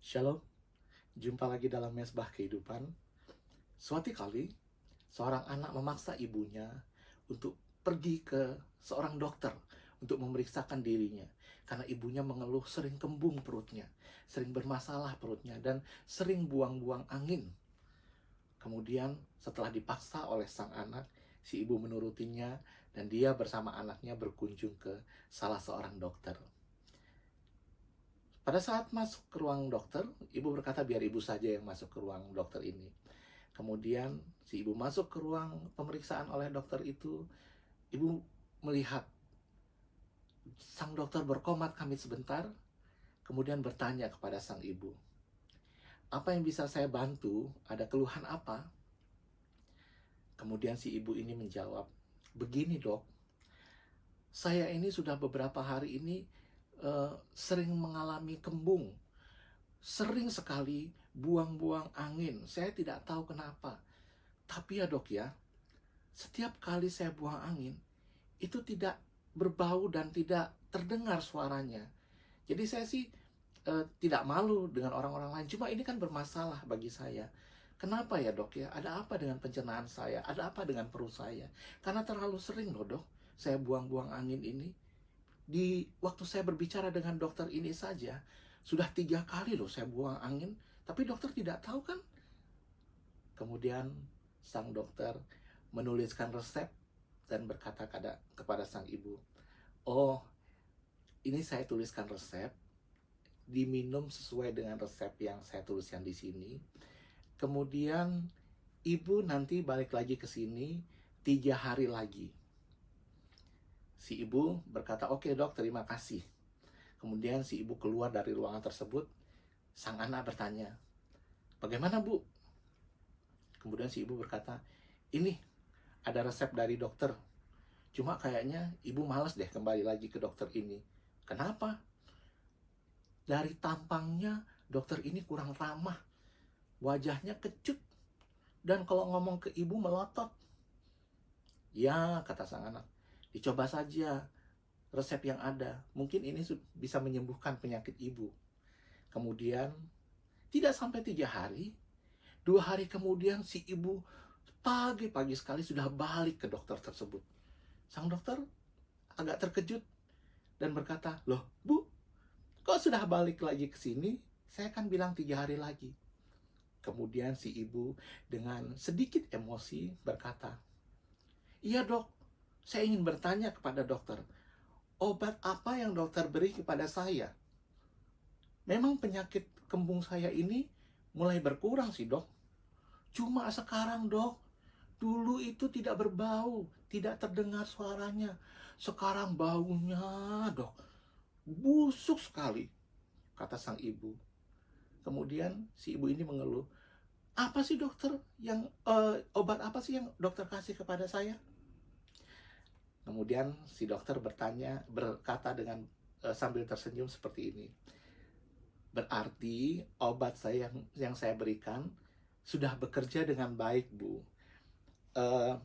Shalom, jumpa lagi dalam Mesbah Kehidupan. Suatu kali, seorang anak memaksa ibunya untuk pergi ke seorang dokter untuk memeriksakan dirinya. Karena ibunya mengeluh sering kembung perutnya, sering bermasalah perutnya, dan sering buang-buang angin. Kemudian setelah dipaksa oleh sang anak, si ibu menurutinya dan dia bersama anaknya berkunjung ke salah seorang dokter. Pada saat masuk ke ruang dokter, ibu berkata biar ibu saja yang masuk ke ruang dokter ini. Kemudian si ibu masuk ke ruang pemeriksaan oleh dokter itu. Ibu melihat sang dokter berkomat kamit sebentar, kemudian bertanya kepada sang ibu, "Apa yang bisa saya bantu? Ada keluhan apa?" Kemudian si ibu ini menjawab, "Begini dok, saya ini sudah beberapa hari ini sering mengalami kembung. Sering sekali buang-buang angin. Saya tidak tahu kenapa. Tapi ya dok ya, setiap kali saya buang angin, itu tidak berbau dan tidak terdengar suaranya. Jadi saya sih tidak malu dengan orang-orang lain. Cuma ini kan bermasalah bagi saya. Kenapa ya dok ya? Ada apa dengan pencernaan saya? Ada apa dengan perut saya? Karena terlalu sering loh dok, saya buang-buang angin ini. Di waktu saya berbicara dengan dokter ini saja, sudah 3 kali loh saya buang angin. Tapi dokter tidak tahu kan?" Kemudian sang dokter menuliskan resep dan berkata kepada sang ibu, "Oh, ini saya tuliskan resep, diminum sesuai dengan resep yang saya tuliskan di sini. Kemudian ibu nanti balik lagi ke sini 3 hari lagi." Si ibu berkata, "Oke dok, terima kasih." Kemudian si ibu keluar dari ruangan tersebut. Sang anak bertanya, "Bagaimana bu?" Kemudian si ibu berkata, "Ini ada resep dari dokter. Cuma kayaknya ibu malas deh kembali lagi ke dokter ini." "Kenapa?" "Dari tampangnya dokter ini kurang ramah. Wajahnya kecut. Dan kalau ngomong ke ibu melotot." "Ya," kata sang anak, "dicoba saja resep yang ada. Mungkin ini bisa menyembuhkan penyakit ibu." Kemudian tidak sampai 3 hari, 2 hari kemudian si ibu pagi-pagi sekali sudah balik ke dokter tersebut. Sang dokter agak terkejut dan berkata, "Loh bu, kok sudah balik lagi ke sini? Saya kan bilang 3 hari lagi." Kemudian si ibu dengan sedikit emosi berkata, "Iya dok, saya ingin bertanya kepada dokter, obat apa yang dokter beri kepada saya? Memang penyakit kembung saya ini mulai berkurang sih dok. Cuma sekarang dok, dulu itu tidak berbau, tidak terdengar suaranya. Sekarang baunya dok, busuk sekali," kata sang ibu. Kemudian si ibu ini mengeluh, "Apa sih dokter yang obat apa sih yang dokter kasih kepada saya?" Kemudian si dokter berkata dengan sambil tersenyum seperti ini, "Berarti obat yang saya berikan sudah bekerja dengan baik bu. Eh,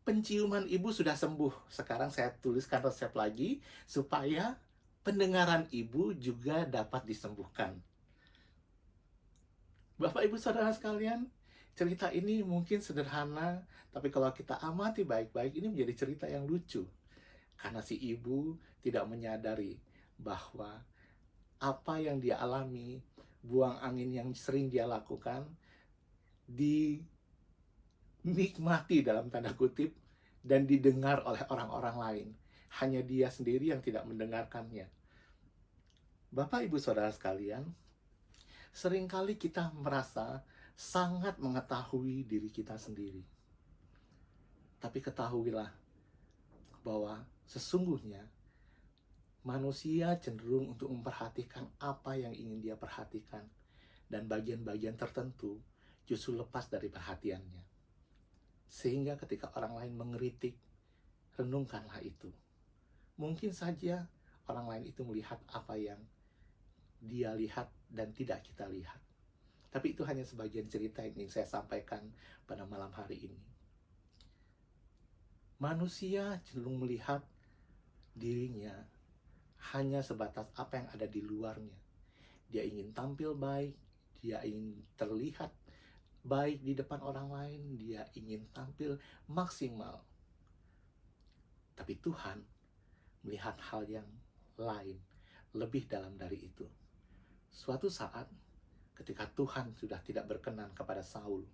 Penciuman ibu sudah sembuh. Sekarang saya tuliskan resep lagi supaya pendengaran ibu juga dapat disembuhkan." Bapak Ibu Saudara sekalian, cerita ini mungkin sederhana, tapi kalau kita amati baik-baik, ini menjadi cerita yang lucu. Karena si ibu tidak menyadari bahwa apa yang dia alami, buang angin yang sering dia lakukan, dinikmati dalam tanda kutip, dan didengar oleh orang-orang lain. Hanya dia sendiri yang tidak mendengarkannya. Bapak Ibu Saudara sekalian, seringkali kita merasa sangat mengetahui diri kita sendiri. Tapi ketahuilah bahwa sesungguhnya manusia cenderung untuk memperhatikan apa yang ingin dia perhatikan, dan bagian-bagian tertentu justru lepas dari perhatiannya. Sehingga ketika orang lain mengkritik, renungkanlah itu. Mungkin saja orang lain itu melihat apa yang dia lihat dan tidak kita lihat. Tapi itu hanya sebagian cerita yang ingin saya sampaikan pada malam hari ini. Manusia cenderung melihat dirinya hanya sebatas apa yang ada di luarnya. Dia ingin tampil baik, dia ingin terlihat baik di depan orang lain, dia ingin tampil maksimal. Tapi Tuhan melihat hal yang lain, lebih dalam dari itu. Suatu saat, ketika Tuhan sudah tidak berkenan kepada Saul,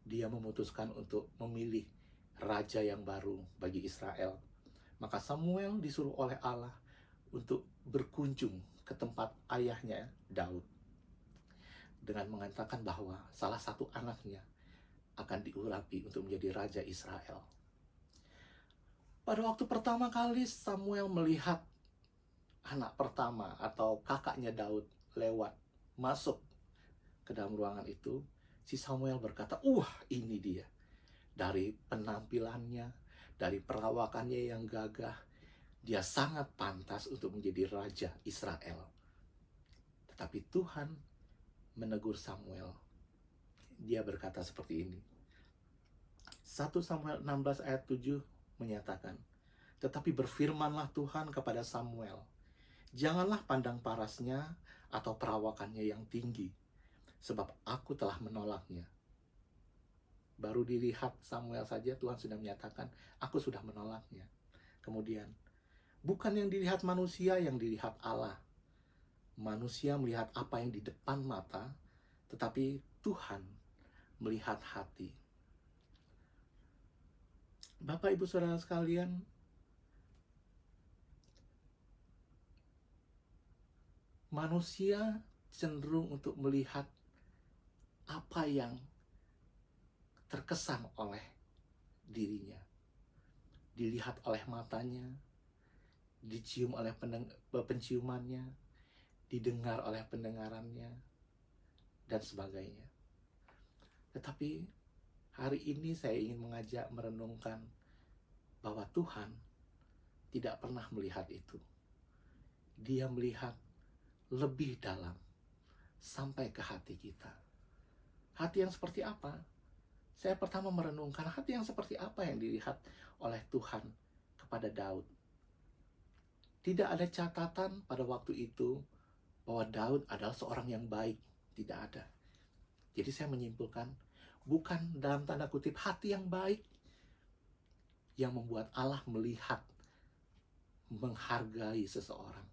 dia memutuskan untuk memilih raja yang baru bagi Israel. Maka Samuel disuruh oleh Allah untuk berkunjung ke tempat ayahnya Daud, dengan mengatakan bahwa salah satu anaknya akan diurapi untuk menjadi raja Israel. Pada waktu pertama kali Samuel melihat anak pertama atau kakaknya Daud lewat masuk ke dalam ruangan itu, si Samuel berkata, ini dia. Dari penampilannya, dari perawakannya yang gagah, dia sangat pantas untuk menjadi raja Israel. Tetapi Tuhan menegur Samuel. Dia berkata seperti ini. 1 Samuel 16 ayat 7 menyatakan, tetapi berfirmanlah Tuhan kepada Samuel, janganlah pandang parasnya atau perawakannya yang tinggi, sebab aku telah menolaknya. Baru dilihat Samuel saja Tuhan sudah menyatakan, aku sudah menolaknya. Kemudian, bukan yang dilihat manusia, yang dilihat Allah. Manusia melihat apa yang di depan mata, tetapi Tuhan melihat hati. Bapak, Ibu, Saudara sekalian, manusia cenderung untuk melihat apa yang terkesan oleh dirinya. Dilihat oleh matanya, dicium oleh penciumannya, didengar oleh pendengarannya, dan sebagainya. Tetapi hari ini saya ingin mengajak merenungkan bahwa Tuhan tidak pernah melihat itu. Dia melihat lebih dalam, sampai ke hati kita. Hati yang seperti apa? Saya pertama merenungkan hati yang seperti apa yang dilihat oleh Tuhan kepada Daud. Tidak ada catatan pada waktu itu bahwa Daud adalah seorang yang baik. Tidak ada. Jadi saya menyimpulkan, bukan dalam tanda kutip hati yang baik yang membuat Allah melihat, menghargai seseorang.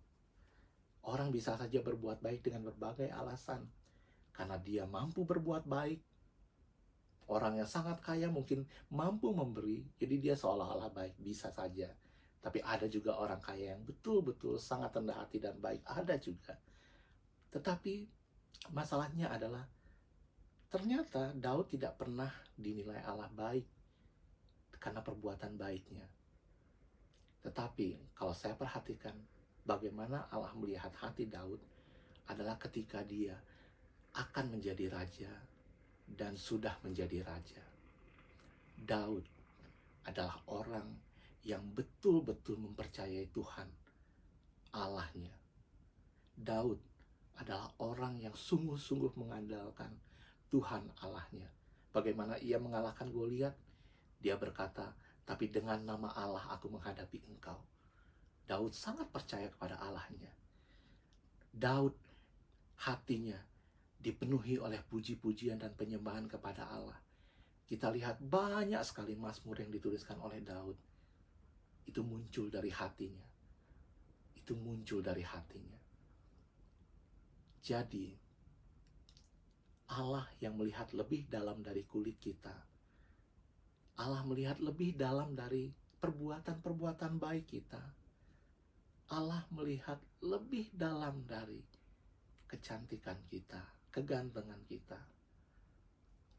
Orang bisa saja berbuat baik dengan berbagai alasan. Karena dia mampu berbuat baik. Orang yang sangat kaya mungkin mampu memberi, jadi dia seolah-olah baik, bisa saja. Tapi ada juga orang kaya yang betul-betul sangat rendah hati dan baik, ada juga. Tetapi masalahnya adalah, ternyata Daud tidak pernah dinilai Allah baik karena perbuatan baiknya. Tetapi kalau saya perhatikan bagaimana Allah melihat hati Daud adalah ketika dia akan menjadi raja dan sudah menjadi raja. Daud adalah orang yang betul-betul mempercayai Tuhan Allahnya. Daud adalah orang yang sungguh-sungguh mengandalkan Tuhan Allahnya. Bagaimana ia mengalahkan Goliat? Dia berkata, tapi dengan nama Allah aku menghadapi engkau. Daud sangat percaya kepada Allahnya. Daud hatinya dipenuhi oleh puji-pujian dan penyembahan kepada Allah. Kita lihat banyak sekali mazmur yang dituliskan oleh Daud. Itu muncul dari hatinya. Itu muncul dari hatinya. Jadi, Allah yang melihat lebih dalam dari kulit kita. Allah melihat lebih dalam dari perbuatan-perbuatan baik kita. Allah melihat lebih dalam dari kecantikan kita, kegantengan kita.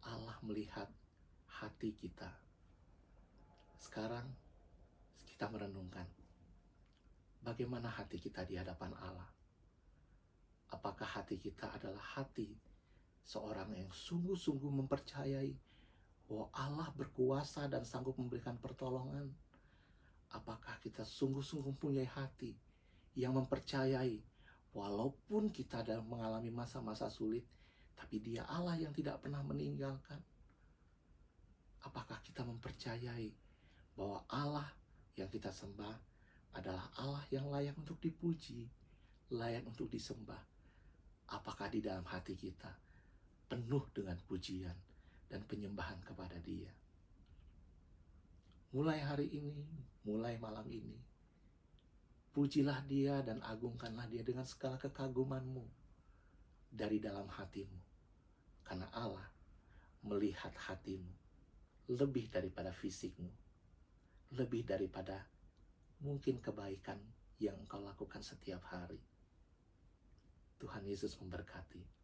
Allah melihat hati kita. Sekarang kita merenungkan bagaimana hati kita di hadapan Allah. Apakah hati kita adalah hati seorang yang sungguh-sungguh mempercayai bahwa Allah berkuasa dan sanggup memberikan pertolongan? Apakah kita sungguh-sungguh punya hati yang mempercayai walaupun kita dalam mengalami masa-masa sulit, tapi Dia Allah yang tidak pernah meninggalkan? Apakah kita mempercayai bahwa Allah yang kita sembah adalah Allah yang layak untuk dipuji, layak untuk disembah? apakah di dalam hati kita penuh dengan pujian dan penyembahan kepada Dia. Mulai hari ini, mulai malam ini, pujilah Dia dan agungkanlah Dia dengan segala kekagumanmu dari dalam hatimu. Karena Allah melihat hatimu lebih daripada fisikmu, lebih daripada mungkin kebaikan yang engkau lakukan setiap hari. Tuhan Yesus memberkati.